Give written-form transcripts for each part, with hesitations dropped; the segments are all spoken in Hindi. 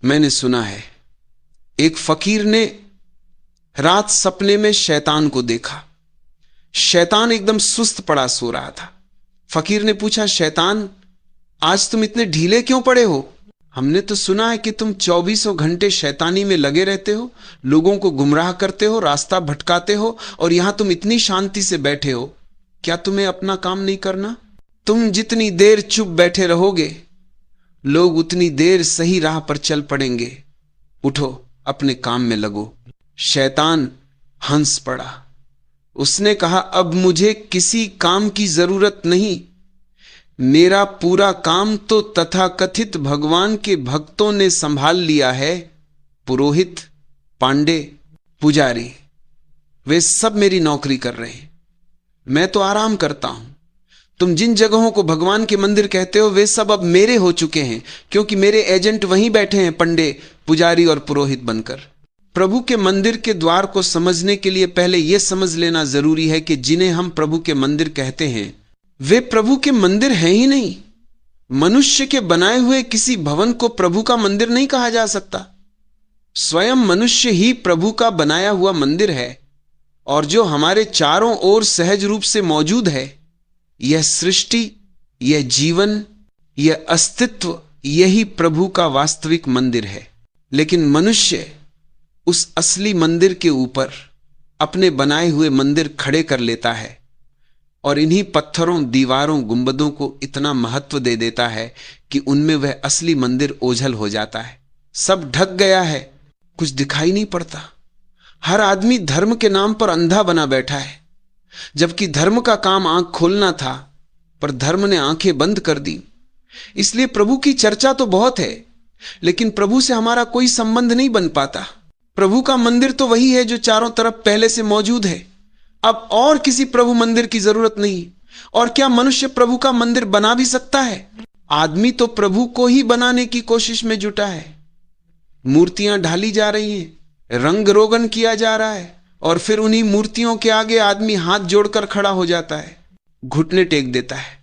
मैंने सुना है, एक फकीर ने रात सपने में शैतान को देखा। शैतान एकदम सुस्त पड़ा सो रहा था। फकीर ने पूछा, शैतान, आज तुम इतने ढीले क्यों पड़े हो? हमने तो सुना है कि तुम 24 घंटे शैतानी में लगे रहते हो, लोगों को गुमराह करते हो, रास्ता भटकाते हो, और यहां तुम इतनी शांति से बैठे हो। क्या तुम्हें अपना काम नहीं करना? तुम जितनी देर चुप बैठे रहोगे, लोग उतनी देर सही राह पर चल पड़ेंगे। उठो, अपने काम में लगो। शैतान हंस पड़ा। उसने कहा, अब मुझे किसी काम की जरूरत नहीं। मेरा पूरा काम तो तथाकथित भगवान के भक्तों ने संभाल लिया है। पुरोहित, पांडे, पुजारी, वे सब मेरी नौकरी कर रहे हैं। मैं तो आराम करता हूं। तुम जिन जगहों को भगवान के मंदिर कहते हो, वे सब अब मेरे हो चुके हैं, क्योंकि मेरे एजेंट वहीं बैठे हैं, पंडे, पुजारी और पुरोहित बनकर। प्रभु के मंदिर के द्वार को समझने के लिए पहले यह समझ लेना जरूरी है कि जिन्हें हम प्रभु के मंदिर कहते हैं, वे प्रभु के मंदिर हैं ही नहीं। मनुष्य के बनाए हुए किसी भवन को प्रभु का मंदिर नहीं कहा जा सकता। स्वयं मनुष्य ही प्रभु का बनाया हुआ मंदिर है, और जो हमारे चारों ओर सहज रूप से मौजूद है, यह सृष्टि, यह जीवन, यह अस्तित्व, यही प्रभु का वास्तविक मंदिर है। लेकिन मनुष्य उस असली मंदिर के ऊपर अपने बनाए हुए मंदिर खड़े कर लेता है, और इन्हीं पत्थरों, दीवारों, गुंबदों को इतना महत्व दे देता है कि उनमें वह असली मंदिर ओझल हो जाता है। सब ढक गया है, कुछ दिखाई नहीं पड़ता। हर आदमी धर्म के नाम पर अंधा बना बैठा है, जबकि धर्म का काम आंख खोलना था, पर धर्म ने आंखें बंद कर दी। इसलिए प्रभु की चर्चा तो बहुत है, लेकिन प्रभु से हमारा कोई संबंध नहीं बन पाता। प्रभु का मंदिर तो वही है जो चारों तरफ पहले से मौजूद है। अब और किसी प्रभु मंदिर की जरूरत नहीं। और क्या मनुष्य प्रभु का मंदिर बना भी सकता है? आदमी तो प्रभु को ही बनाने की कोशिश में जुटा है। मूर्तियां ढाली जा रही हैं, रंग रोगन किया जा रहा है, और फिर उन्हीं मूर्तियों के आगे आदमी हाथ जोड़कर खड़ा हो जाता है, घुटने टेक देता है।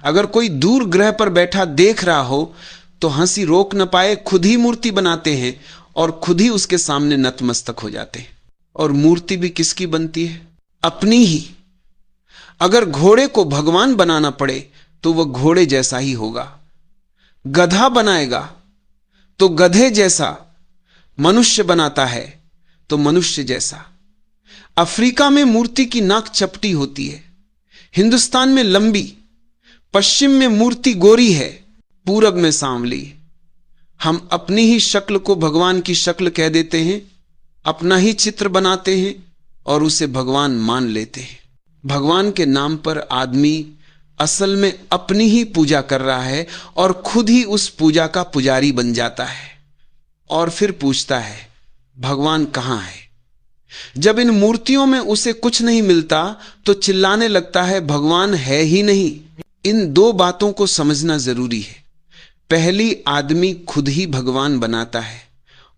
अगर कोई दूर ग्रह पर बैठा देख रहा हो तो हंसी रोक न पाए, खुद ही मूर्ति बनाते हैं और खुद ही उसके सामने नतमस्तक हो जाते हैं। और मूर्ति भी किसकी बनती है? अपनी ही। अगर घोड़े को भगवान बनाना पड़े तो वह घोड़े जैसा ही होगा। गधा बनाएगा तो गधे जैसा, मनुष्य बनाता है तो मनुष्य जैसा। अफ्रीका में मूर्ति की नाक चपटी होती है, हिंदुस्तान में लंबी, पश्चिम में मूर्ति गोरी है, पूरब में सांवली। हम अपनी ही शक्ल को भगवान की शक्ल कह देते हैं, अपना ही चित्र बनाते हैं और उसे भगवान मान लेते हैं। भगवान के नाम पर आदमी असल में अपनी ही पूजा कर रहा है और खुद ही उस पूजा का पुजारी बन जाता है, और फिर पूछता है, भगवान कहां है? जब इन मूर्तियों में उसे कुछ नहीं मिलता तो चिल्लाने लगता है, भगवान है ही नहीं। इन दो बातों को समझना जरूरी है। पहली, आदमी खुद ही भगवान बनाता है,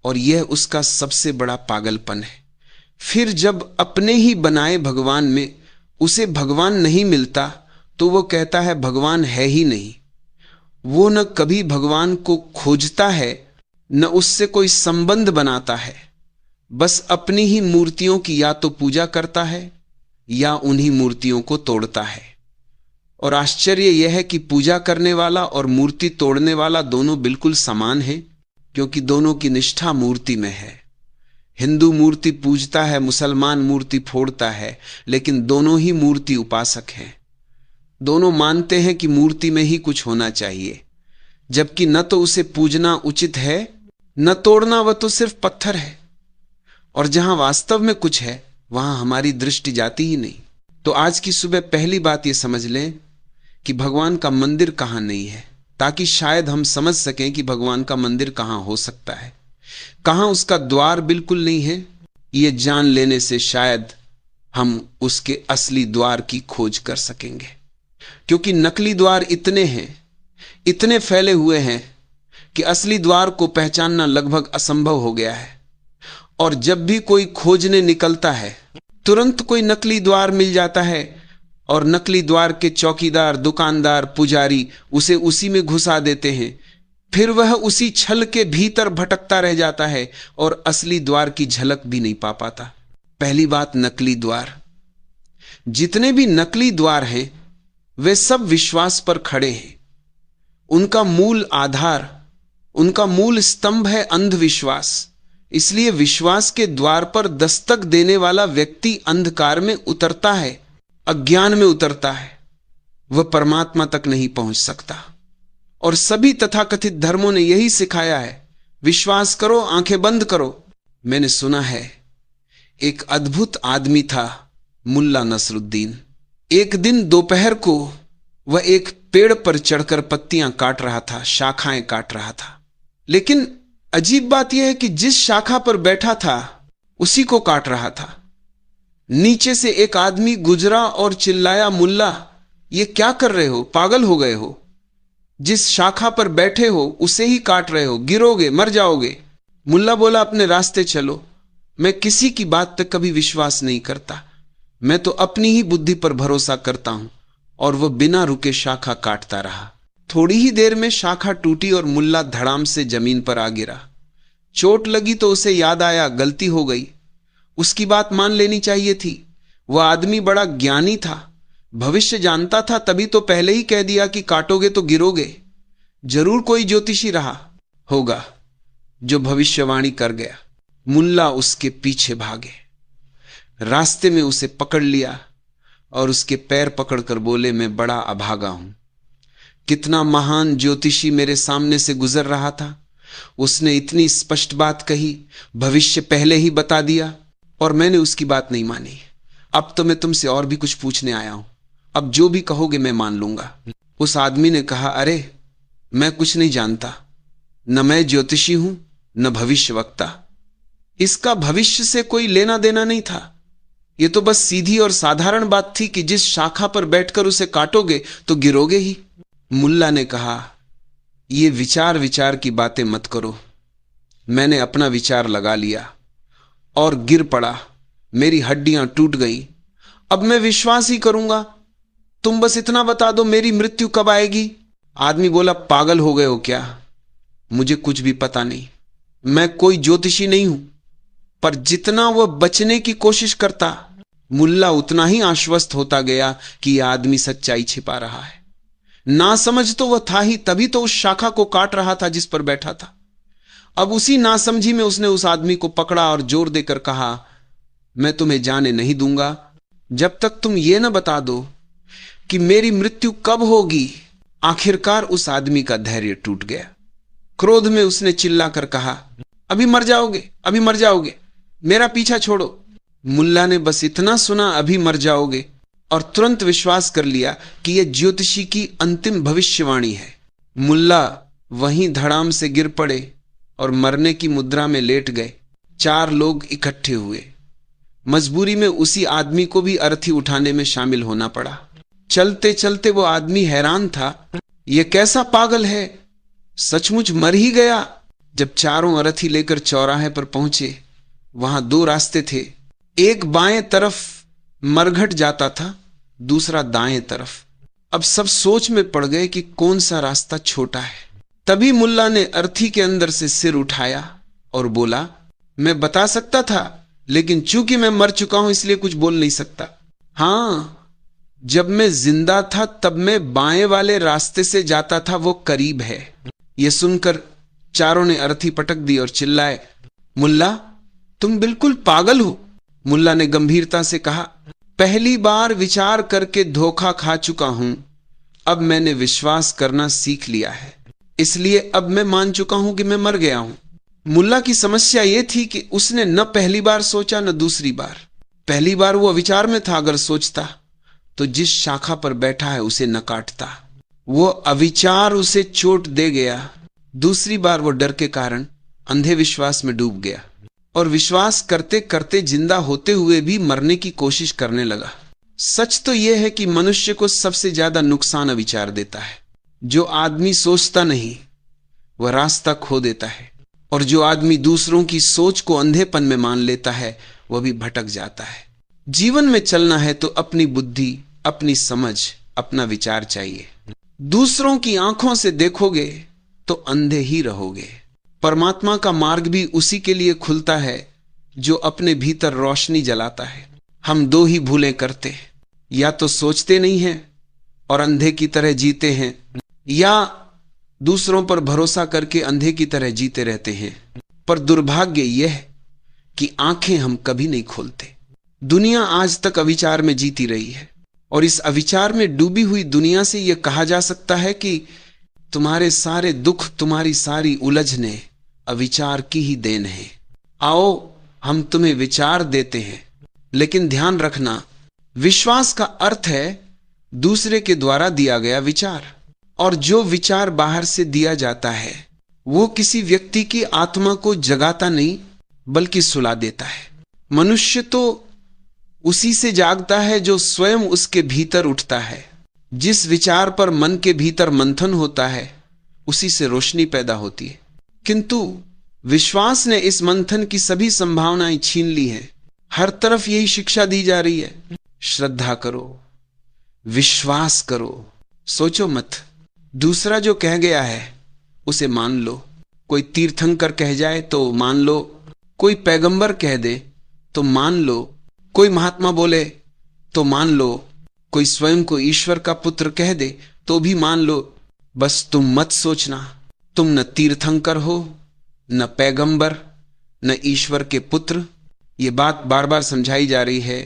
और यह उसका सबसे बड़ा पागलपन है। फिर जब अपने ही बनाए भगवान में उसे भगवान नहीं मिलता तो वो कहता है, भगवान है ही नहीं। वो न कभी भगवान को खोजता है, न उससे कोई संबंध बनाता है, बस अपनी ही मूर्तियों की या तो पूजा करता है या उन्हीं मूर्तियों को तोड़ता है। और आश्चर्य यह है कि पूजा करने वाला और मूर्ति तोड़ने वाला दोनों बिल्कुल समान हैं, क्योंकि दोनों की निष्ठा मूर्ति में है। हिंदू मूर्ति पूजता है, मुसलमान मूर्ति फोड़ता है, लेकिन दोनों ही मूर्ति उपासक हैं। दोनों मानते हैं कि मूर्ति में ही कुछ होना चाहिए, जबकि न तो उसे पूजना उचित है, न तोड़ना, वह तो सिर्फ पत्थर है। और जहां वास्तव में कुछ है, वहां हमारी दृष्टि जाती ही नहीं। तो आज की सुबह पहली बात यह समझ लें कि भगवान का मंदिर कहां नहीं है, ताकि शायद हम समझ सकें कि भगवान का मंदिर कहां हो सकता है, कहां उसका द्वार बिल्कुल नहीं है। यह जान लेने से शायद हम उसके असली द्वार की खोज कर सकेंगे, क्योंकि नकली द्वार इतने हैं, इतने फैले हुए हैं कि असली द्वार को पहचानना लगभग असंभव हो गया है। और जब भी कोई खोजने निकलता है, तुरंत कोई नकली द्वार मिल जाता है, और नकली द्वार के चौकीदार, दुकानदार, पुजारी उसे उसी में घुसा देते हैं। फिर वह उसी छल के भीतर भटकता रह जाता है और असली द्वार की झलक भी नहीं पा पाता। पहली बात, नकली द्वार। जितने भी नकली द्वार हैं वे सब विश्वास पर खड़े हैं। उनका मूल आधार, उनका मूल स्तंभ है अंधविश्वास। इसलिए विश्वास के द्वार पर दस्तक देने वाला व्यक्ति अंधकार में उतरता है, अज्ञान में उतरता है, वह परमात्मा तक नहीं पहुंच सकता। और सभी तथाकथित धर्मों ने यही सिखाया है, विश्वास करो, आंखें बंद करो। मैंने सुना है एक अद्भुत आदमी था मुल्ला नसरुद्दीन। एक दिन दोपहर को वह एक पेड़ पर चढ़कर पत्तियां काट रहा था, शाखाएं काट रहा था। लेकिन अजीब बात यह है कि जिस शाखा पर बैठा था उसी को काट रहा था। नीचे से एक आदमी गुजरा और चिल्लाया, मुल्ला ये क्या कर रहे हो, पागल हो गए हो? जिस शाखा पर बैठे हो उसे ही काट रहे हो, गिरोगे, मर जाओगे। मुल्ला बोला, अपने रास्ते चलो, मैं किसी की बात पर कभी विश्वास नहीं करता, मैं तो अपनी ही बुद्धि पर भरोसा करता हूं। और वह बिना रुके शाखा काटता रहा। थोड़ी ही देर में शाखा टूटी और मुल्ला धड़ाम से जमीन पर आ गिरा। चोट लगी तो उसे याद आया, गलती हो गई, उसकी बात मान लेनी चाहिए थी। वह आदमी बड़ा ज्ञानी था, भविष्य जानता था, तभी तो पहले ही कह दिया कि काटोगे तो गिरोगे। जरूर कोई ज्योतिषी रहा होगा जो भविष्यवाणी कर गया। मुल्ला उसके पीछे भागे, रास्ते में उसे पकड़ लिया और उसके पैर पकड़कर बोले, मैं बड़ा अभागा हूं। कितना महान ज्योतिषी मेरे सामने से गुजर रहा था, उसने इतनी स्पष्ट बात कही, भविष्य पहले ही बता दिया और मैंने उसकी बात नहीं मानी। अब तो मैं तुमसे और भी कुछ पूछने आया हूं, अब जो भी कहोगे मैं मान लूंगा। उस आदमी ने कहा, अरे मैं कुछ नहीं जानता, न मैं ज्योतिषी हूं न भविष्यवक्ता। इसका भविष्य से कोई लेना देना नहीं था, यह तो बस सीधी और साधारण बात थी कि जिस शाखा पर बैठकर उसे काटोगे तो गिरोगे ही। मुल्ला ने कहा, ये विचार विचार की बातें मत करो, मैंने अपना विचार लगा लिया और गिर पड़ा, मेरी हड्डियां टूट गई, अब मैं विश्वास ही करूंगा, तुम बस इतना बता दो मेरी मृत्यु कब आएगी। आदमी बोला, पागल हो गए हो क्या, मुझे कुछ भी पता नहीं, मैं कोई ज्योतिषी नहीं हूं। पर जितना वह बचने की कोशिश करता, मुल्ला उतना ही आश्वस्त होता गया कि यह आदमी सच्चाई छिपा रहा है। ना समझ तो वह था ही, तभी तो उस शाखा को काट रहा था जिस पर बैठा था। अब उसी नासमझी में उसने उस आदमी को पकड़ा और जोर देकर कहा, मैं तुम्हें जाने नहीं दूंगा जब तक तुम ये न बता दो कि मेरी मृत्यु कब होगी। आखिरकार उस आदमी का धैर्य टूट गया। क्रोध में उसने चिल्लाकर कहा, अभी मर जाओगे, अभी मर जाओगे, मेरा पीछा छोड़ो। मुल्ला ने बस इतना सुना, अभी मर जाओगे, और तुरंत विश्वास कर लिया कि यह ज्योतिषी की अंतिम भविष्यवाणी है। मुल्ला वहीं धड़ाम से गिर पड़े और मरने की मुद्रा में लेट गए। 4 लोग इकट्ठे हुए। मजबूरी में उसी आदमी को भी अर्थी उठाने में शामिल होना पड़ा। चलते चलते वो आदमी हैरान था, यह कैसा पागल है, सचमुच मर ही गया। जब चारों अर्थी लेकर चौराहे पर पहुंचे, वहां 2 रास्ते थे, एक बाएं तरफ मरघट जाता था, दूसरा दाएं तरफ। अब सब सोच में पड़ गए कि कौन सा रास्ता छोटा है। तभी मुल्ला ने अर्थी के अंदर से सिर उठाया और बोला, मैं बता सकता था, लेकिन चूंकि मैं मर चुका हूं इसलिए कुछ बोल नहीं सकता। हां, जब मैं जिंदा था तब मैं बाएं वाले रास्ते से जाता था, वो करीब है। यह सुनकर चारों ने अर्थी पटक दी और चिल्लाए, मुल्ला तुम बिल्कुल पागल हो। मुल्ला ने गंभीरता से कहा, पहली बार विचार करके धोखा खा चुका हूं, अब मैंने विश्वास करना सीख लिया है, इसलिए अब मैं मान चुका हूं कि मैं मर गया हूं। मुल्ला की समस्या यह थी कि उसने न पहली बार सोचा न दूसरी बार। पहली बार वो विचार में था, अगर सोचता तो जिस शाखा पर बैठा है उसे न काटता। वो अविचार उसे चोट दे गया। दूसरी बार वो डर के कारण अंधे विश्वास में डूब गया और विश्वास करते करते जिंदा होते हुए भी मरने की कोशिश करने लगा। सच तो यह है कि मनुष्य को सबसे ज्यादा नुकसान अविचार देता है। जो आदमी सोचता नहीं वह रास्ता खो देता है, और जो आदमी दूसरों की सोच को अंधेपन में मान लेता है वह भी भटक जाता है। जीवन में चलना है तो अपनी बुद्धि, अपनी समझ, अपना विचार चाहिए। दूसरों की आंखों से देखोगे तो अंधे ही रहोगे। परमात्मा का मार्ग भी उसी के लिए खुलता है जो अपने भीतर रोशनी जलाता है। हम दो ही भूलें करते हैं, या तो सोचते नहीं हैं और अंधे की तरह जीते हैं, या दूसरों पर भरोसा करके अंधे की तरह जीते रहते हैं। पर दुर्भाग्य यह कि आंखें हम कभी नहीं खोलते। दुनिया आज तक अविचार में जीती रही है, और इस अविचार में डूबी हुई दुनिया से यह कहा जा सकता है कि तुम्हारे सारे दुख, तुम्हारी सारी उलझने अविचार की ही देन है। आओ हम तुम्हें विचार देते हैं, लेकिन ध्यान रखना, विश्वास का अर्थ है दूसरे के द्वारा दिया गया विचार, और जो विचार बाहर से दिया जाता है वो किसी व्यक्ति की आत्मा को जगाता नहीं बल्कि सुला देता है। मनुष्य तो उसी से जागता है जो स्वयं उसके भीतर उठता है। जिस विचार पर मन के भीतर मंथन होता है उसी से रोशनी पैदा होती है, किंतु विश्वास ने इस मंथन की सभी संभावनाएं छीन ली हैं। हर तरफ यही शिक्षा दी जा रही है, श्रद्धा करो, विश्वास करो, सोचो मत। दूसरा जो कह गया है उसे मान लो। कोई तीर्थंकर कह जाए तो मान लो, कोई पैगंबर कह दे तो मान लो, कोई महात्मा बोले तो मान लो, कोई स्वयं को ईश्वर का पुत्र कह दे तो भी मान लो। बस तुम मत सोचना तुम न तीर्थंकर हो, न पैगंबर, न ईश्वर के पुत्र। ये बात बार बार समझाई जा रही है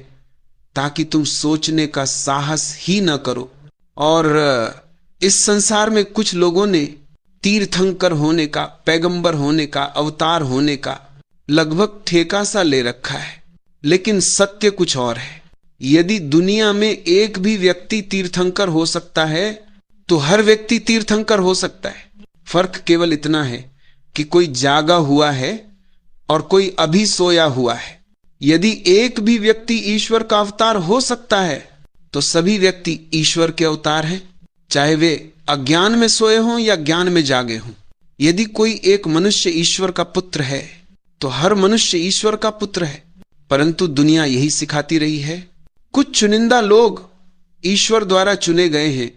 ताकि तुम सोचने का साहस ही न करो। और इस संसार में कुछ लोगों ने तीर्थंकर होने का, पैगंबर होने का, अवतार होने का लगभग ठेका सा ले रखा है, लेकिन सत्य कुछ और है। यदि दुनिया में एक भी व्यक्ति तीर्थंकर हो सकता है तो हर व्यक्ति तीर्थंकर हो सकता है। फर्क केवल इतना है कि कोई जागा हुआ है और कोई अभी सोया हुआ है। यदि एक भी व्यक्ति ईश्वर का अवतार हो सकता है तो सभी व्यक्ति ईश्वर के अवतार हैं, चाहे वे अज्ञान में सोए हों या ज्ञान में जागे हों। यदि कोई एक मनुष्य ईश्वर का पुत्र है तो हर मनुष्य ईश्वर का पुत्र है। परंतु दुनिया यही सिखाती रही है। कुछ चुनिंदा लोग ईश्वर द्वारा चुने गए हैं,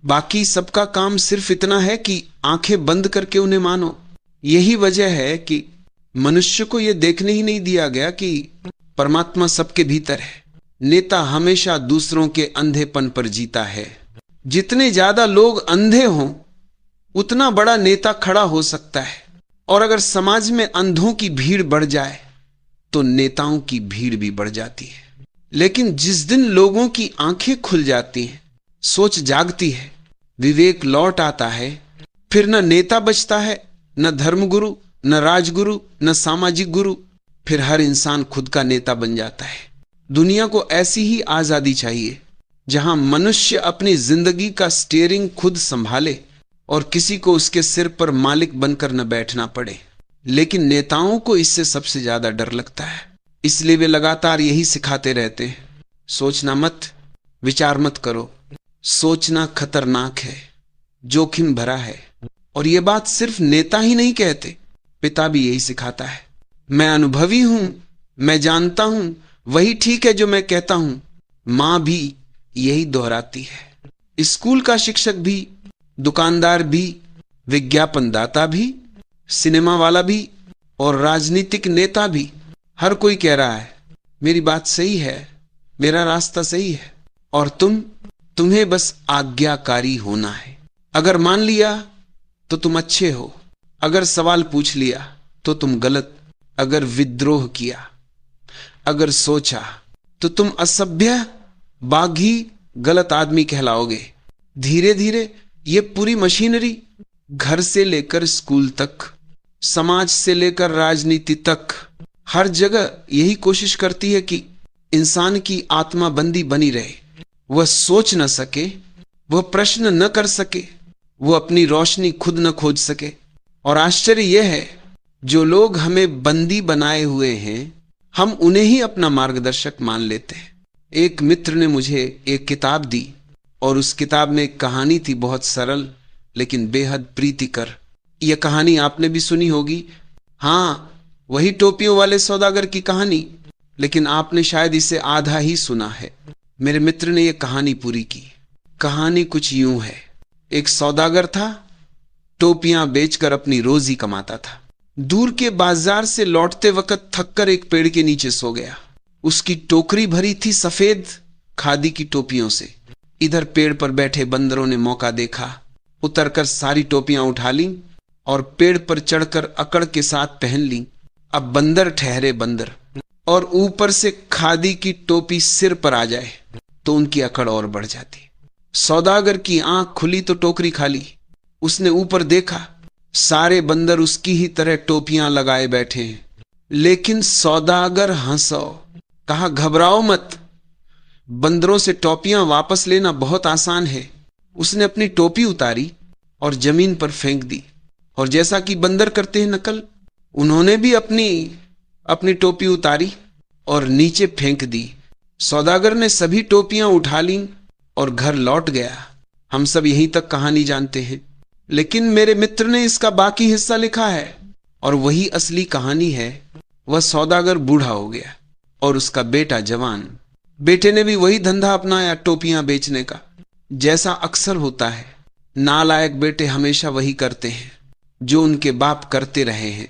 बाकी सबका काम सिर्फ इतना है कि आंखें बंद करके उन्हें मानो। यही वजह है कि मनुष्य को यह देखने ही नहीं दिया गया कि परमात्मा सबके भीतर है। नेता हमेशा दूसरों के अंधेपन पर जीता है। जितने ज्यादा लोग अंधे हों उतना बड़ा नेता खड़ा हो सकता है, और अगर समाज में अंधों की भीड़ बढ़ जाए तो नेताओं की भीड़ भी बढ़ जाती है। लेकिन जिस दिन लोगों की आंखें खुल जाती हैं, सोच जागती है, विवेक लौट आता है, फिर न नेता बचता है, न धर्मगुरु, न राजगुरु, न सामाजिक गुरु, फिर हर इंसान खुद का नेता बन जाता है। दुनिया को ऐसी ही आजादी चाहिए जहां मनुष्य अपनी जिंदगी का स्टीयरिंग खुद संभाले और किसी को उसके सिर पर मालिक बनकर न बैठना पड़े। लेकिन नेताओं को इससे सबसे ज्यादा डर लगता है, इसलिए वे लगातार यही सिखाते रहते हैं, सोचना मत, विचार मत करो। सोचना खतरनाक है, जोखिम भरा है। और यह बात सिर्फ नेता ही नहीं कहते, पिता भी यही सिखाता है। मैं अनुभवी हूं, मैं जानता हूं, वही ठीक है जो मैं कहता हूं। मां भी यही दोहराती है। स्कूल का शिक्षक भी, दुकानदार भी, विज्ञापनदाता भी, सिनेमा वाला भी और राजनीतिक नेता भी, हर कोई कह रहा है मेरी बात सही है, मेरा रास्ता सही है, और तुम्हें बस आज्ञाकारी होना है। अगर मान लिया तो तुम अच्छे हो, अगर सवाल पूछ लिया तो तुम गलत, अगर विद्रोह किया, अगर सोचा तो तुम असभ्य, बागी, गलत आदमी कहलाओगे। धीरे धीरे ये पूरी मशीनरी, घर से लेकर स्कूल तक, समाज से लेकर राजनीति तक, हर जगह यही कोशिश करती है कि इंसान की आत्मा बंदी बनी रहे। वह सोच न सके, वह प्रश्न न कर सके, वह अपनी रोशनी खुद न खोज सके। और आश्चर्य यह है, जो लोग हमें बंदी बनाए हुए हैं, हम उन्हें ही अपना मार्गदर्शक मान लेते हैं। एक मित्र ने मुझे एक किताब दी और उस किताब में एक कहानी थी, बहुत सरल लेकिन बेहद प्रीतिकर। यह कहानी आपने भी सुनी होगी, हाँ, वही टोपियों वाले सौदागर की कहानी, लेकिन आपने शायद इसे आधा ही सुना है। मेरे मित्र ने यह कहानी पूरी की। कहानी कुछ यूं है, एक सौदागर था, टोपियां बेचकर अपनी रोजी कमाता था। दूर के बाजार से लौटते वक्त थककर एक पेड़ के नीचे सो गया। उसकी टोकरी भरी थी सफेद खादी की टोपियों से। इधर पेड़ पर बैठे बंदरों ने मौका देखा, उतरकर सारी टोपियां उठा लीं और पेड़ पर चढ़कर अकड़ के साथ पहन लीं। अब बंदर ठहरे बंदर, और ऊपर से खादी की टोपी सिर पर आ जाए तो उनकी अकड़ और बढ़ जाती। सौदागर की आंख खुली तो टोकरी खाली। उसने ऊपर देखा, सारे बंदर उसकी ही तरह टोपियां लगाए बैठे हैं। लेकिन सौदागर हंसो, कहा घबराओ मत, बंदरों से टोपियां वापस लेना बहुत आसान है। उसने अपनी टोपी उतारी और जमीन पर फेंक दी, और जैसा कि बंदर करते हैं नकल, उन्होंने भी अपनी टोपी उतारी और नीचे फेंक दी। सौदागर ने सभी टोपियां उठा लीं और घर लौट गया। हम सब यहीं तक कहानी जानते हैं, लेकिन मेरे मित्र ने इसका बाकी हिस्सा लिखा है, और वही असली कहानी है। वह सौदागर बूढ़ा हो गया और उसका बेटा जवान। बेटे ने भी वही धंधा अपनाया, टोपियां बेचने का। जैसा अक्सर होता है, नालायक बेटे हमेशा वही करते हैं जो उनके बाप करते रहे हैं।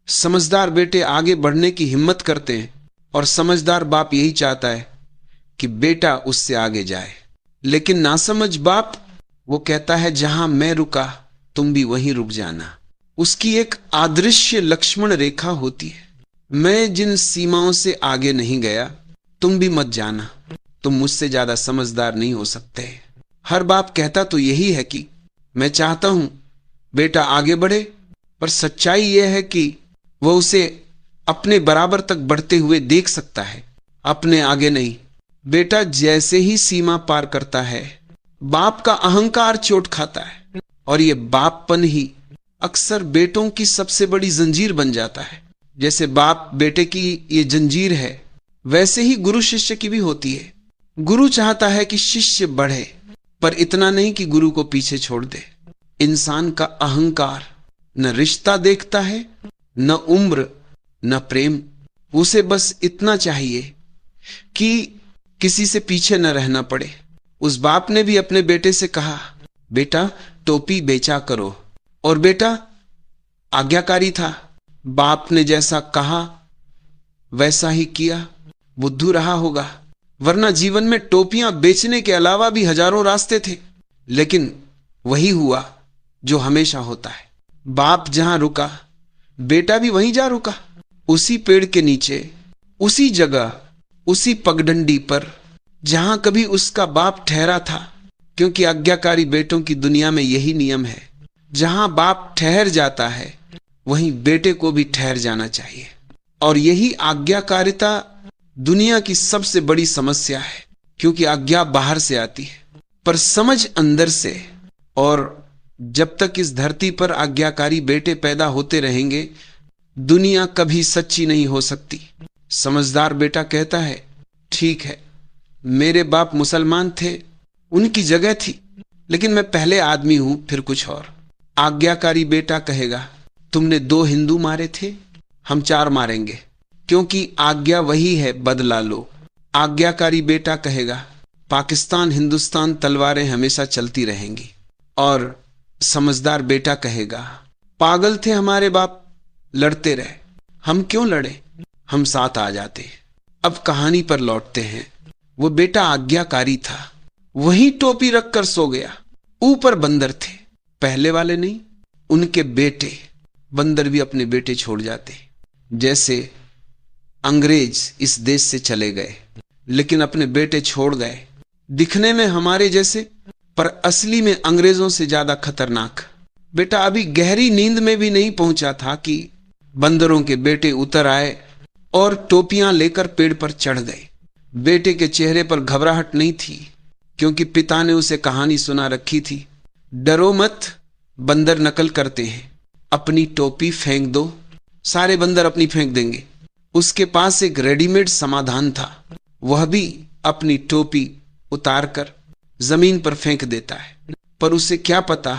समझदार बेटे आगे बढ़ने की हिम्मत करते हैं, और समझदार बाप यही चाहता है कि बेटा उससे आगे जाए। लेकिन नासमझ बाप, वो कहता है जहां मैं रुका तुम भी वहीं रुक जाना। उसकी एक अदृश्य लक्ष्मण रेखा होती है, मैं जिन सीमाओं से आगे नहीं गया तुम भी मत जाना, तुम मुझसे ज्यादा समझदार नहीं हो सकते। हर बाप कहता तो यही है कि मैं चाहता हूं बेटा आगे बढ़े, पर सच्चाई यह है कि वह उसे अपने बराबर तक बढ़ते हुए देख सकता है, अपने आगे नहीं। बेटा जैसे ही सीमा पार करता है, बाप का अहंकार चोट खाता है, और यह बापपन ही अक्सर बेटों की सबसे बड़ी जंजीर बन जाता है। जैसे बाप बेटे की ये जंजीर है, वैसे ही गुरु शिष्य की भी होती है। गुरु चाहता है कि शिष्य बढ़े, पर इतना नहीं कि गुरु को पीछे छोड़ दे। इंसान का अहंकार न रिश्ता देखता है, न उम्र, न प्रेम। उसे बस इतना चाहिए कि किसी से पीछे न रहना पड़े। उस बाप ने भी अपने बेटे से कहा, बेटा टोपी बेचा करो, और बेटा आज्ञाकारी था। बाप ने जैसा कहा वैसा ही किया। बुद्धू रहा होगा, वरना जीवन में टोपियां बेचने के अलावा भी हजारों रास्ते थे। लेकिन वही हुआ जो हमेशा होता है। बाप जहां रुका, बेटा भी वहीं जा रुका। उसी पेड़ के नीचे, उसी जगह, उसी पगडंडी पर जहां कभी उसका बाप ठहरा था। क्योंकि आज्ञाकारी बेटों की दुनिया में यही नियम है, जहां बाप ठहर जाता है वहीं बेटे को भी ठहर जाना चाहिए। और यही आज्ञाकारिता दुनिया की सबसे बड़ी समस्या है, क्योंकि आज्ञा बाहर से आती है पर समझ अंदर से। और जब तक इस धरती पर आज्ञाकारी बेटे पैदा होते रहेंगे, दुनिया कभी सच्ची नहीं हो सकती। समझदार बेटा कहता है, ठीक है मेरे बाप मुसलमान थे, उनकी जगह थी, लेकिन मैं पहले आदमी हूं, फिर कुछ और। आज्ञाकारी बेटा कहेगा, तुमने 2 हिंदू मारे थे, हम 4 मारेंगे, क्योंकि आज्ञा वही है, बदला लो। आज्ञाकारी बेटा कहेगा, पाकिस्तान हिंदुस्तान तलवारें हमेशा चलती रहेंगी। और समझदार बेटा कहेगा, पागल थे हमारे बाप, लड़ते रहे, हम क्यों लड़े, हम साथ आ जाते। अब कहानी पर लौटते हैं। वो बेटा आज्ञाकारी था, वही टोपी रखकर सो गया। ऊपर बंदर थे, पहले वाले नहीं, उनके बेटे। बंदर भी अपने बेटे छोड़ जाते। जैसे अंग्रेज इस देश से चले गए, लेकिन अपने बेटे छोड़ गए। दिखने में हमारे जैसे, पर असली में अंग्रेजों से ज्यादा खतरनाक। बेटा अभी गहरी नींद में भी नहीं पहुंचा था कि बंदरों के बेटे उतर आए और टोपियां लेकर पेड़ पर चढ़ गए। बेटे के चेहरे पर घबराहट नहीं थी, क्योंकि पिता ने उसे कहानी सुना रखी थी, डरो मत, बंदर नकल करते हैं, अपनी टोपी फेंक दो। सारे बंदर अपनी फेंक देंगे। उसके पास एक रेडीमेड समाधान था, वह भी अपनी टोपी उतारकर जमीन पर फेंक देता है। पर उसे क्या पता,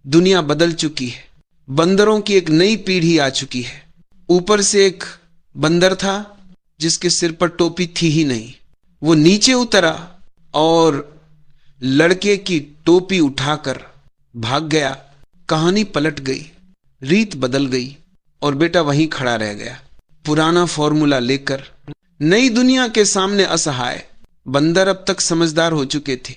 दुनिया बदल चुकी है, बंदरों की एक नई पीढ़ी आ चुकी है। ऊपर से एक बंदर था जिसके सिर पर टोपी थी ही नहीं। वो नीचे उतरा और लड़के की टोपी उठाकर भाग गया। कहानी पलट गई, रीत बदल गई और बेटा वहीं खड़ा रह गया, पुराना फॉर्मूला लेकर। नई दुनिया के सामने असहाय। बंदर अब तक समझदार हो चुके थे,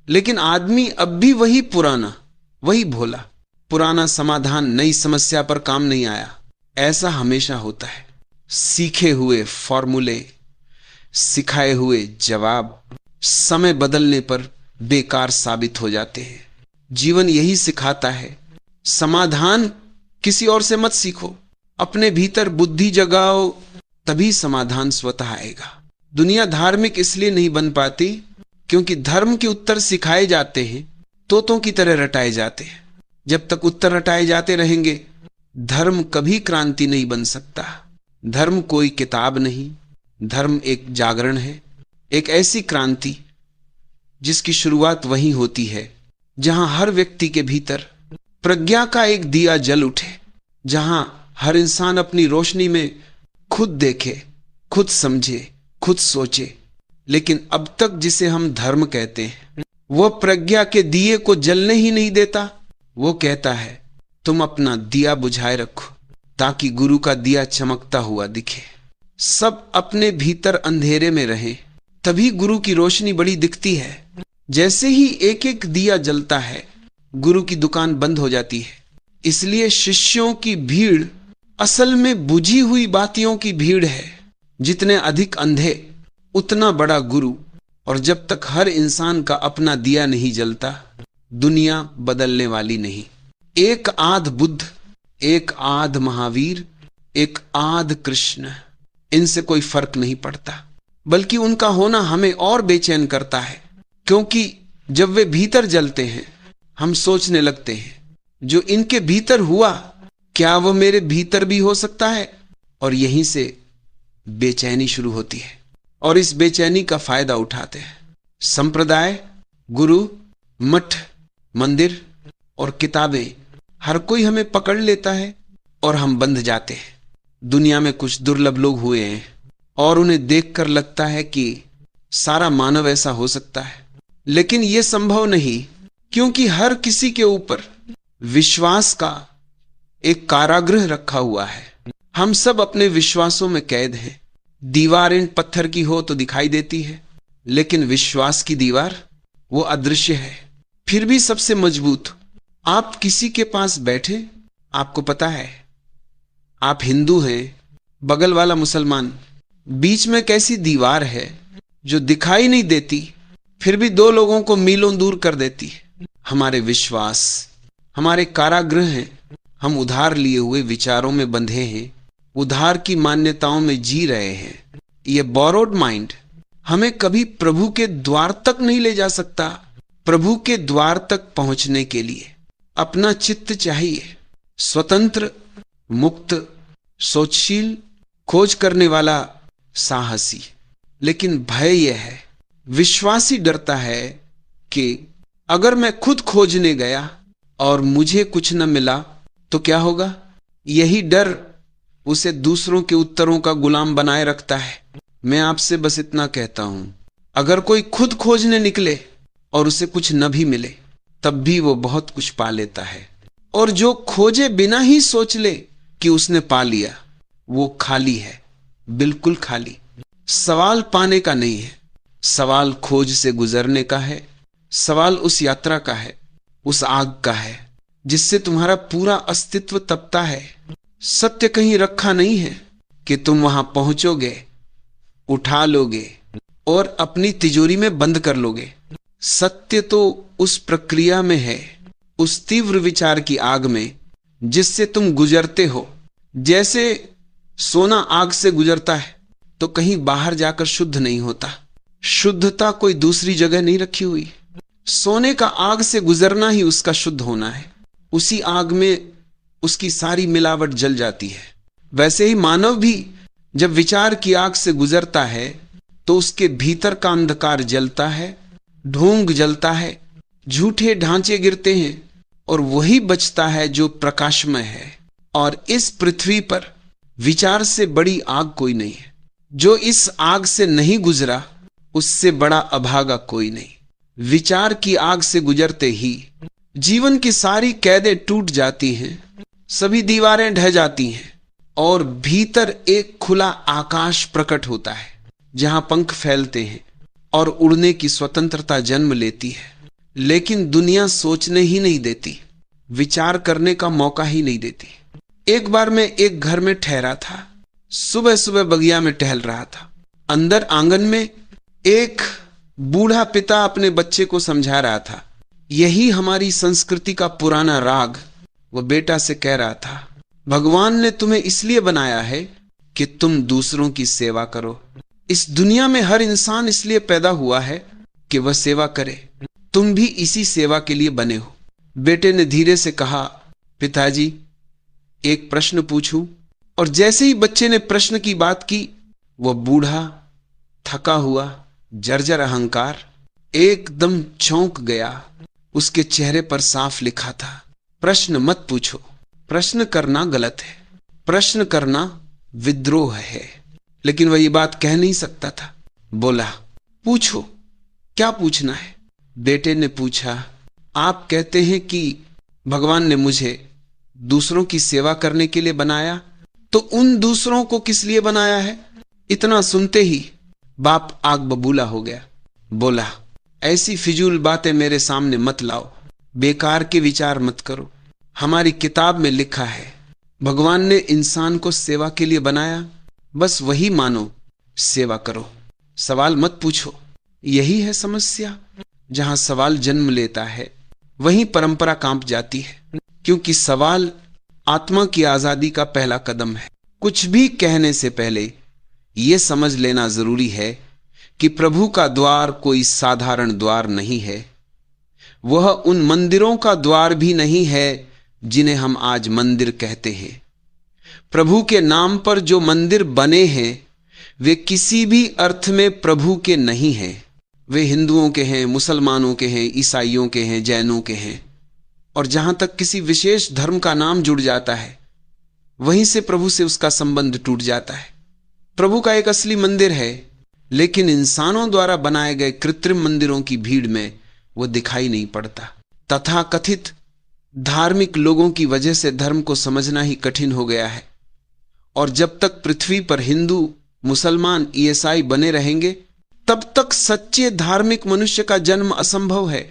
लेकिन आदमी अब भी वही पुराना, वही भोला। पुराना समाधान नई समस्या पर काम नहीं आया। ऐसा हमेशा होता है। सीखे हुए फॉर्मूले, सिखाए हुए जवाब समय बदलने पर बेकार साबित हो जाते हैं। जीवन यही सिखाता है। समाधान किसी और से मत सीखो, अपने भीतर बुद्धि जगाओ, तभी समाधान स्वतः आएगा। दुनिया धार्मिक इसलिए नहीं बन पाती क्योंकि धर्म के उत्तर सिखाए जाते हैं, तोतों की तरह रटाए जाते हैं। जब तक उत्तर रटाए जाते रहेंगे, धर्म कभी क्रांति नहीं बन सकता। धर्म कोई किताब नहीं, धर्म एक जागरण है, एक ऐसी क्रांति जिसकी शुरुआत वहीं होती है जहां हर व्यक्ति के भीतर प्रज्ञा का एक दिया जल उठे, जहां हर इंसान अपनी रोशनी में खुद देखे, खुद समझे, खुद सोचे। लेकिन अब तक जिसे हम धर्म कहते हैं, वह प्रज्ञा के दिए को जलने ही नहीं देता। वो कहता है तुम अपना दिया बुझाए रखो ताकि गुरु का दिया चमकता हुआ दिखे। सब अपने भीतर अंधेरे में रहे, तभी गुरु की रोशनी बड़ी दिखती है। जैसे ही एक एक दिया जलता है, गुरु की दुकान बंद हो जाती है। इसलिए शिष्यों की भीड़ असल में बुझी हुई बातियों की भीड़ है। जितने अधिक अंधे उतना बड़ा गुरु। और जब तक हर इंसान का अपना दिया नहीं जलता, दुनिया बदलने वाली नहीं। एक आध बुद्ध, एक आध महावीर, एक आध कृष्ण, इनसे कोई फर्क नहीं पड़ता, बल्कि उनका होना हमें और बेचैन करता है। क्योंकि जब वे भीतर जलते हैं, हम सोचने लगते हैं जो इनके भीतर हुआ, क्या वह मेरे भीतर भी हो सकता है? और यहीं से बेचैनी शुरू होती है, और इस बेचैनी का फायदा उठाते हैं संप्रदाय, गुरु, मठ, मंदिर और किताबें। हर कोई हमें पकड़ लेता है और हम बंध जाते हैं। दुनिया में कुछ दुर्लभ लोग हुए हैं और उन्हें देखकर लगता है कि सारा मानव ऐसा हो सकता है, लेकिन यह संभव नहीं, क्योंकि हर किसी के ऊपर विश्वास का एक कारागृह रखा हुआ है। हम सब अपने विश्वासों में कैद हैं। दीवार इन पत्थर की हो तो दिखाई देती है, लेकिन विश्वास की दीवार वो अदृश्य है, फिर भी सबसे मजबूत। आप किसी के पास बैठे, आपको पता है आप हिंदू हैं, बगल वाला मुसलमान, बीच में कैसी दीवार है जो दिखाई नहीं देती, फिर भी दो लोगों को मीलों दूर कर देती है। हमारे विश्वास हमारे कारागृह हैं। हम उधार लिए हुए विचारों में बंधे हैं, उधार की मान्यताओं में जी रहे हैं। यह बोरोड माइंड हमें कभी प्रभु के द्वार तक नहीं ले जा सकता। प्रभु के द्वार तक पहुंचने के लिए अपना चित्त चाहिए, स्वतंत्र, मुक्त, सोचशील, खोज करने वाला, साहसी। लेकिन भय यह है, विश्वासी डरता है कि अगर मैं खुद खोजने गया और मुझे कुछ न मिला तो क्या होगा। यही डर उसे दूसरों के उत्तरों का गुलाम बनाए रखता है। मैं आपसे बस इतना कहता हूं, अगर कोई खुद खोजने निकले और उसे कुछ न भी मिले, तब भी वो बहुत कुछ पा लेता है। और जो खोजे बिना ही सोच ले कि उसने पा लिया, वो खाली है, बिल्कुल खाली। सवाल पाने का नहीं है, सवाल खोज से गुजरने का है। सवाल उस यात्रा का है, उस आग का है जिससे तुम्हारा पूरा अस्तित्व तपता है। सत्य कहीं रखा नहीं है कि तुम वहां पहुंचोगे, उठा लोगे और अपनी तिजोरी में बंद कर लोगे। सत्य तो उस प्रक्रिया में है, उस तीव्र विचार की आग में जिससे तुम गुजरते हो। जैसे सोना आग से गुजरता है तो कहीं बाहर जाकर शुद्ध नहीं होता। शुद्धता कोई दूसरी जगह नहीं रखी हुई। सोने का आग से गुजरना ही उसका शुद्ध होना है। उसी आग में उसकी सारी मिलावट जल जाती है। वैसे ही मानव भी जब विचार की आग से गुजरता है तो उसके भीतर का अंधकार जलता है, ढोंग जलता है, झूठे ढांचे गिरते हैं और वही बचता है जो प्रकाशमय है। और इस पृथ्वी पर विचार से बड़ी आग कोई नहीं है। जो इस आग से नहीं गुजरा उससे बड़ा अभागा कोई नहीं। विचार की आग से गुजरते ही जीवन की सारी कैदें टूट जाती हैं, सभी दीवारें ढह जाती हैं और भीतर एक खुला आकाश प्रकट होता है जहां पंख फैलते हैं और उड़ने की स्वतंत्रता जन्म लेती है। लेकिन दुनिया सोचने ही नहीं देती, विचार करने का मौका ही नहीं देती। एक बार मैं एक घर में ठहरा था, सुबह सुबह बगिया में टहल रहा था। अंदर आंगन में एक बूढ़ा पिता अपने बच्चे को समझा रहा था। यही हमारी संस्कृति का पुराना राग। वह बेटा से कह रहा था, भगवान ने तुम्हें इसलिए बनाया है कि तुम दूसरों की सेवा करो। इस दुनिया में हर इंसान इसलिए पैदा हुआ है कि वह सेवा करे। तुम भी इसी सेवा के लिए बने हो। बेटे ने धीरे से कहा, पिताजी एक प्रश्न पूछूं? और जैसे ही बच्चे ने प्रश्न की बात की, वह बूढ़ा थका हुआ जर्जर अहंकार एकदम चौंक गया। उसके चेहरे पर साफ लिखा था, प्रश्न मत पूछो। प्रश्न करना गलत है, प्रश्न करना विद्रोह है। लेकिन वह ये बात कह नहीं सकता था। बोला, पूछो, क्या पूछना है? बेटे ने पूछा, आप कहते हैं कि भगवान ने मुझे दूसरों की सेवा करने के लिए बनाया, तो उन दूसरों को किस लिए बनाया है? इतना सुनते ही बाप आग बबूला हो गया। बोला, ऐसी फिजूल बातें मेरे सामने मत लाओ, बेकार के विचार मत करो। हमारी किताब में लिखा है भगवान ने इंसान को सेवा के लिए बनाया, बस वही मानो, सेवा करो, सवाल मत पूछो। यही है समस्या। जहां सवाल जन्म लेता है वहीं परंपरा कांप जाती है, क्योंकि सवाल आत्मा की आजादी का पहला कदम है। कुछ भी कहने से पहले यह समझ लेना जरूरी है कि प्रभु का द्वार कोई साधारण द्वार नहीं है। वह उन मंदिरों का द्वार भी नहीं है जिन्हें हम आज मंदिर कहते हैं। प्रभु के नाम पर जो मंदिर बने हैं वे किसी भी अर्थ में प्रभु के नहीं हैं। वे हिंदुओं के हैं, मुसलमानों के हैं, ईसाइयों के हैं, जैनों के हैं। और जहां तक किसी विशेष धर्म का नाम जुड़ जाता है, वहीं से प्रभु से उसका संबंध टूट जाता है। प्रभु का एक असली मंदिर है, लेकिन इंसानों द्वारा बनाए गए कृत्रिम मंदिरों की भीड़ में वो दिखाई नहीं पड़ता। तथाकथित धार्मिक लोगों की वजह से धर्म को समझना ही कठिन हो गया है। और जब तक पृथ्वी पर हिंदू, मुसलमान, ईसाई बने रहेंगे, तब तक सच्चे धार्मिक मनुष्य का जन्म असंभव है।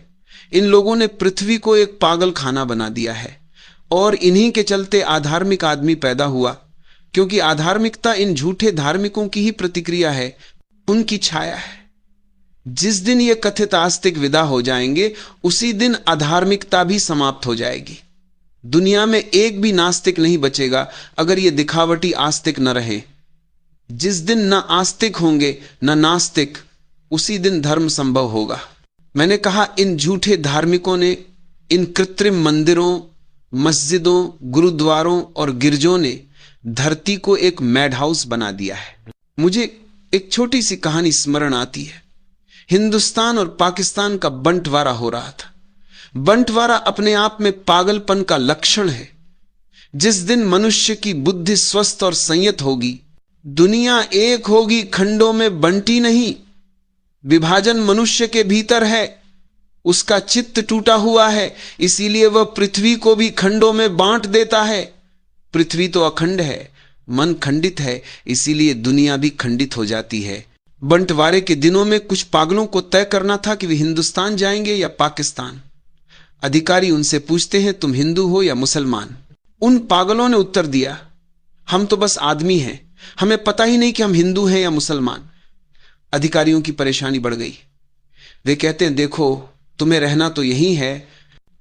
इन लोगों ने पृथ्वी को एक पागल खाना बना दिया है और इन्हीं के चलते अधार्मिक आदमी पैदा हुआ, क्योंकि आधार्मिकता इन झूठे धार्मिकों की ही प्रतिक्रिया है, उनकी छाया है। जिस दिन ये कथित आस्तिक विदा हो जाएंगे, उसी दिन अधार्मिकता भी समाप्त हो जाएगी। दुनिया में एक भी नास्तिक नहीं बचेगा अगर ये दिखावटी आस्तिक न रहे। जिस दिन न आस्तिक होंगे न नास्तिक, उसी दिन धर्म संभव होगा। मैंने कहा, इन झूठे धार्मिकों ने, इन कृत्रिम मंदिरों, मस्जिदों, गुरुद्वारों और गिरजों ने धरती को एक मैड हाउस बना दिया है। मुझे एक छोटी सी कहानी स्मरण आती है। हिंदुस्तान और पाकिस्तान का बंटवारा हो रहा था। बंटवारा अपने आप में पागलपन का लक्षण है। जिस दिन मनुष्य की बुद्धि स्वस्थ और संयत होगी, दुनिया एक होगी, खंडों में बंटी नहीं। विभाजन मनुष्य के भीतर है, उसका चित्त टूटा हुआ है, इसीलिए वह पृथ्वी को भी खंडों में बांट देता है। पृथ्वी तो अखंड है, मन खंडित है, इसीलिए दुनिया भी खंडित हो जाती है। बंटवारे के दिनों में कुछ पागलों को तय करना था कि वे हिंदुस्तान जाएंगे या पाकिस्तान। अधिकारी उनसे पूछते हैं, तुम हिंदू हो या मुसलमान? उन पागलों ने उत्तर दिया, हम तो बस आदमी हैं, हमें पता ही नहीं कि हम हिंदू हैं या मुसलमान। अधिकारियों की परेशानी बढ़ गई। वे कहते हैं, देखो तुम्हें रहना तो यही है,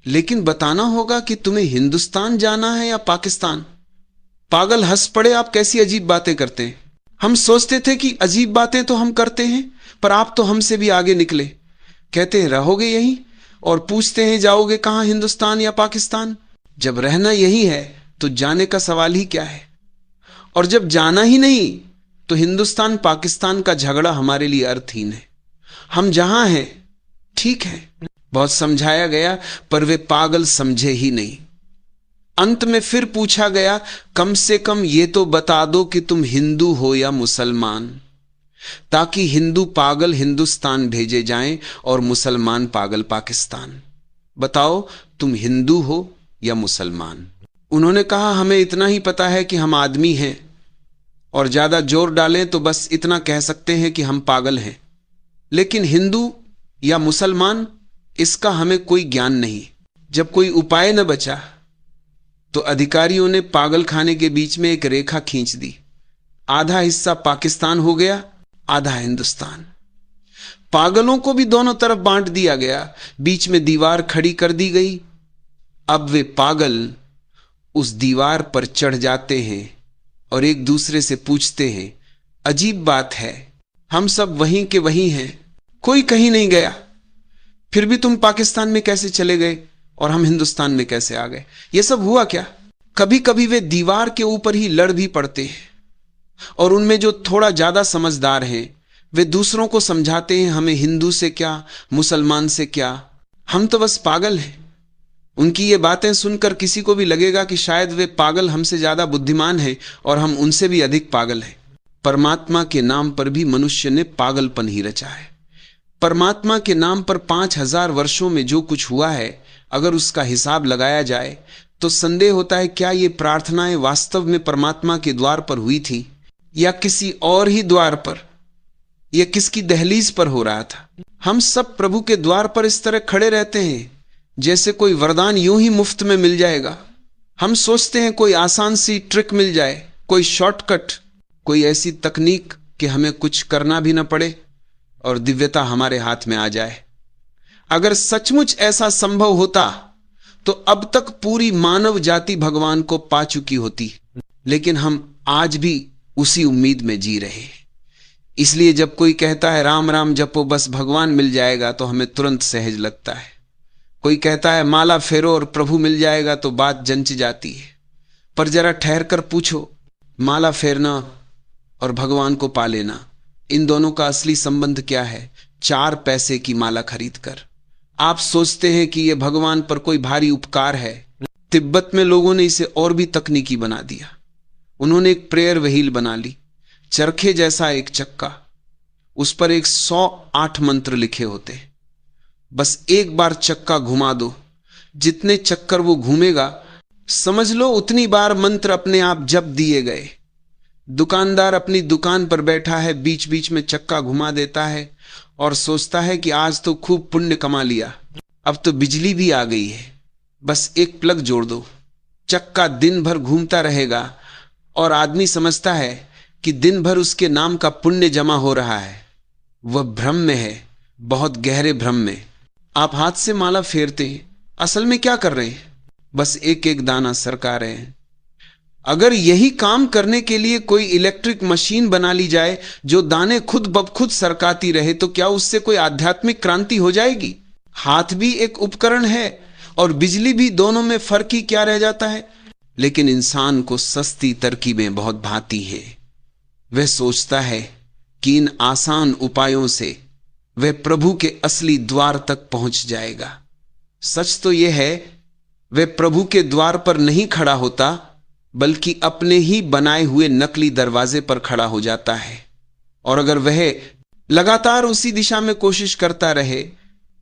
लेकिन बताना होगा कि तुम्हें हिंदुस्तान जाना है या पाकिस्तान। पागल हंस पड़े, आप कैसी अजीब बातें करते हैं। हम सोचते थे कि अजीब बातें तो हम करते हैं, पर आप तो हमसे भी आगे निकले। कहते हैं, रहोगे यहीं और पूछते हैं जाओगे कहां, हिंदुस्तान या पाकिस्तान? जब रहना यही है तो जाने का सवाल ही क्या है। और जब जाना ही नहीं तो हिंदुस्तान पाकिस्तान का झगड़ा हमारे लिए अर्थहीन है। हम जहां हैं ठीक है। बहुत समझाया गया पर वे पागल समझे ही नहीं। अंत में फिर पूछा गया, कम से कम ये तो बता दो कि तुम हिंदू हो या मुसलमान, ताकि हिंदू पागल हिंदुस्तान भेजे जाएं और मुसलमान पागल पाकिस्तान। बताओ तुम हिंदू हो या मुसलमान। उन्होंने कहा, हमें इतना ही पता है कि हम आदमी हैं, और ज्यादा जोर डालें तो बस इतना कह सकते हैं कि हम पागल हैं, लेकिन हिंदू या मुसलमान इसका हमें कोई ज्ञान नहीं। जब कोई उपाय न बचा तो अधिकारियों ने पागल खाने के बीच में एक रेखा खींच दी। आधा हिस्सा पाकिस्तान हो गया, आधा हिंदुस्तान। पागलों को भी दोनों तरफ बांट दिया गया, बीच में दीवार खड़ी कर दी गई। अब वे पागल उस दीवार पर चढ़ जाते हैं और एक दूसरे से पूछते हैं, अजीब बात है, हम सब वहीं के वहीं हैं, कोई कहीं नहीं गया, फिर भी तुम पाकिस्तान में कैसे चले गए और हम हिंदुस्तान में कैसे आ गए? ये सब हुआ क्या? कभी कभी वे दीवार के ऊपर ही लड़ भी पड़ते हैं, और उनमें जो थोड़ा ज्यादा समझदार हैं वे दूसरों को समझाते हैं, हमें हिंदू से क्या, मुसलमान से क्या, हम तो बस पागल हैं। उनकी ये बातें सुनकर किसी को भी लगेगा कि शायद वे पागल हमसे ज्यादा बुद्धिमान हैं और हम उनसे भी अधिक पागल हैं। परमात्मा के नाम पर भी मनुष्य ने पागलपन ही रचा है। परमात्मा के नाम पर 5000 वर्षों में जो कुछ हुआ है, अगर उसका हिसाब लगाया जाए तो संदेह होता है क्या ये प्रार्थनाएं वास्तव में परमात्मा के द्वार पर हुई थी या किसी और ही द्वार पर, या किसकी दहलीज पर हो रहा था। हम सब प्रभु के द्वार पर इस तरह खड़े रहते हैं जैसे कोई वरदान यूं ही मुफ्त में मिल जाएगा। हम सोचते हैं कोई आसान सी ट्रिक मिल जाए, कोई शॉर्टकट, कोई ऐसी तकनीक कि हमें कुछ करना भी ना पड़े और दिव्यता हमारे हाथ में आ जाए। अगर सचमुच ऐसा संभव होता तो अब तक पूरी मानव जाति भगवान को पा चुकी होती, लेकिन हम आज भी उसी उम्मीद में जी रहे। इसलिए जब कोई कहता है राम राम जपो बस भगवान मिल जाएगा तो हमें तुरंत सहज लगता है। कोई कहता है माला फेरो और प्रभु मिल जाएगा तो बात जंच जाती है। पर जरा ठहर कर पूछो, माला फेरना और भगवान को पा लेना, इन दोनों का असली संबंध क्या है? 4 पैसे की माला खरीदकर। आप सोचते हैं कि यह भगवान पर कोई भारी उपकार है। तिब्बत में लोगों ने इसे और भी तकनीकी बना दिया। उन्होंने एक प्रेयर व्हील बना ली, चरखे जैसा एक चक्का, उस पर 108 मंत्र लिखे होते। बस एक बार चक्का घुमा दो, जितने चक्कर वो घूमेगा समझ लो उतनी बार मंत्र अपने आप जप दिए गए। दुकानदार अपनी दुकान पर बैठा है, बीच बीच में चक्का घुमा देता है और सोचता है कि आज तो खूब पुण्य कमा लिया, अब तो बिजली भी आ गई है, बस एक प्लग जोड़ दो, चक्का दिन भर घूमता रहेगा और आदमी समझता है कि दिन भर उसके नाम का पुण्य जमा हो रहा है। वह भ्रम में है, बहुत गहरे भ्रम में। आप हाथ से माला फेरते हैं, असल में क्या कर रहे हैं? बस एक एक दाना सरका रहे हैं। अगर यही काम करने के लिए कोई इलेक्ट्रिक मशीन बना ली जाए जो दाने खुद ब खुद सरकाती रहे, तो क्या उससे कोई आध्यात्मिक क्रांति हो जाएगी? हाथ भी एक उपकरण है और बिजली भी, दोनों में फर्क ही क्या रह जाता है? लेकिन इंसान को सस्ती तरकीबें बहुत भाती हैं। वह सोचता है कि इन आसान उपायों से वह प्रभु के असली द्वार तक पहुंच जाएगा। सच तो यह है वह प्रभु के द्वार पर नहीं खड़ा होता, बल्कि अपने ही बनाए हुए नकली दरवाजे पर खड़ा हो जाता है। और अगर वह लगातार उसी दिशा में कोशिश करता रहे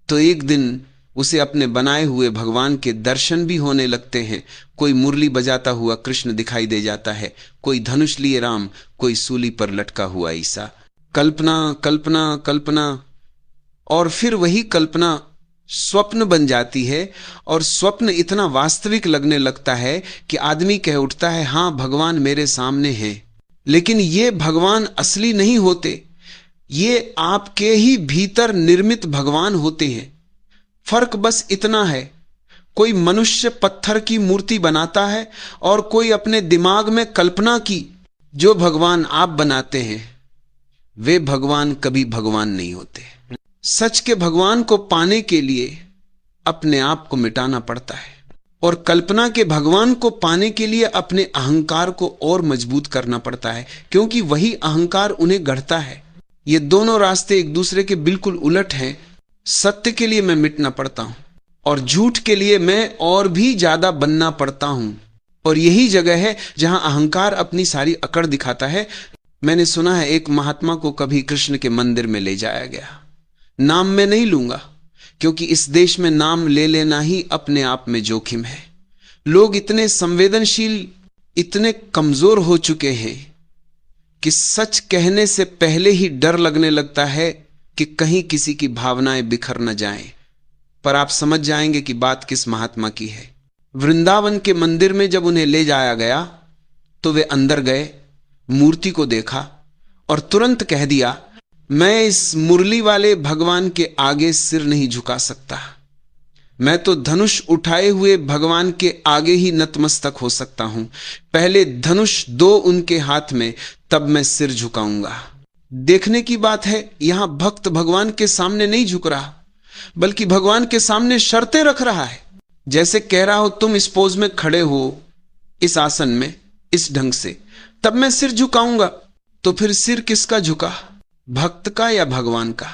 तो एक दिन उसे अपने बनाए हुए भगवान के दर्शन भी होने लगते हैं। कोई मुरली बजाता हुआ कृष्ण दिखाई दे जाता है, कोई धनुष लिए राम, कोई सूली पर लटका हुआ ईसा। कल्पना कल्पना कल्पना, और फिर वही कल्पना स्वप्न बन जाती है और स्वप्न इतना वास्तविक लगने लगता है कि आदमी कह उठता है, हां भगवान मेरे सामने है। लेकिन ये भगवान असली नहीं होते, ये आपके ही भीतर निर्मित भगवान होते हैं। फर्क बस इतना है, कोई मनुष्य पत्थर की मूर्ति बनाता है और कोई अपने दिमाग में कल्पना की जो भगवान आप बनाते हैं वे भगवान कभी भगवान नहीं होते। सच के भगवान को पाने के लिए अपने आप को मिटाना पड़ता है, और कल्पना के भगवान को पाने के लिए अपने अहंकार को और मजबूत करना पड़ता है, क्योंकि वही अहंकार उन्हें गढ़ता है। ये दोनों रास्ते एक दूसरे के बिल्कुल उलट हैं। सत्य के लिए मैं मिटना पड़ता हूं और झूठ के लिए मैं और भी ज्यादा बनना पड़ता हूं, और यही जगह है जहां अहंकार अपनी सारी अकड़ दिखाता है। मैंने सुना है एक महात्मा को कभी कृष्ण के मंदिर में ले जाया गया। नाम मैं नहीं लूंगा, क्योंकि इस देश में नाम ले लेना ही अपने आप में जोखिम है। लोग इतने संवेदनशील, इतने कमजोर हो चुके हैं कि सच कहने से पहले ही डर लगने लगता है कि कहीं किसी की भावनाएं बिखर न जाएं। पर आप समझ जाएंगे कि बात किस महात्मा की है। वृंदावन के मंदिर में जब उन्हें ले जाया गया तो वे अंदर गए, मूर्ति को देखा और तुरंत कह दिया, मैं इस मुरली वाले भगवान के आगे सिर नहीं झुका सकता। मैं तो धनुष उठाए हुए भगवान के आगे ही नतमस्तक हो सकता हूं। पहले धनुष दो उनके हाथ में, तब मैं सिर झुकाऊंगा। देखने की बात है, यहां भक्त भगवान के सामने नहीं झुक रहा, बल्कि भगवान के सामने शर्तें रख रहा है। जैसे कह रहा हो, तुम इस पोज में खड़े हो, इस आसन में, इस ढंग से, तब मैं सिर झुकाऊंगा। तो फिर सिर किसका झुका, भक्त का या भगवान का?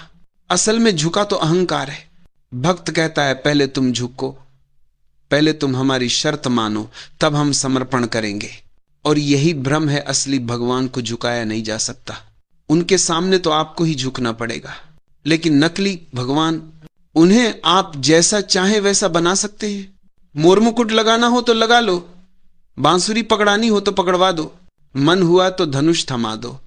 असल में झुका तो अहंकार है। भक्त कहता है पहले तुम झुको, पहले तुम हमारी शर्त मानो, तब हम समर्पण करेंगे। और यही भ्रम है, असली भगवान को झुकाया नहीं जा सकता। उनके सामने तो आपको ही झुकना पड़ेगा। लेकिन नकली भगवान, उन्हें आप जैसा चाहे वैसा बना सकते हैं। मोर मुकुट लगाना हो तो लगा लो, बांसुरी पकड़ानी हो तो पकड़वा दो, मन हुआ तो धनुष थमा दो।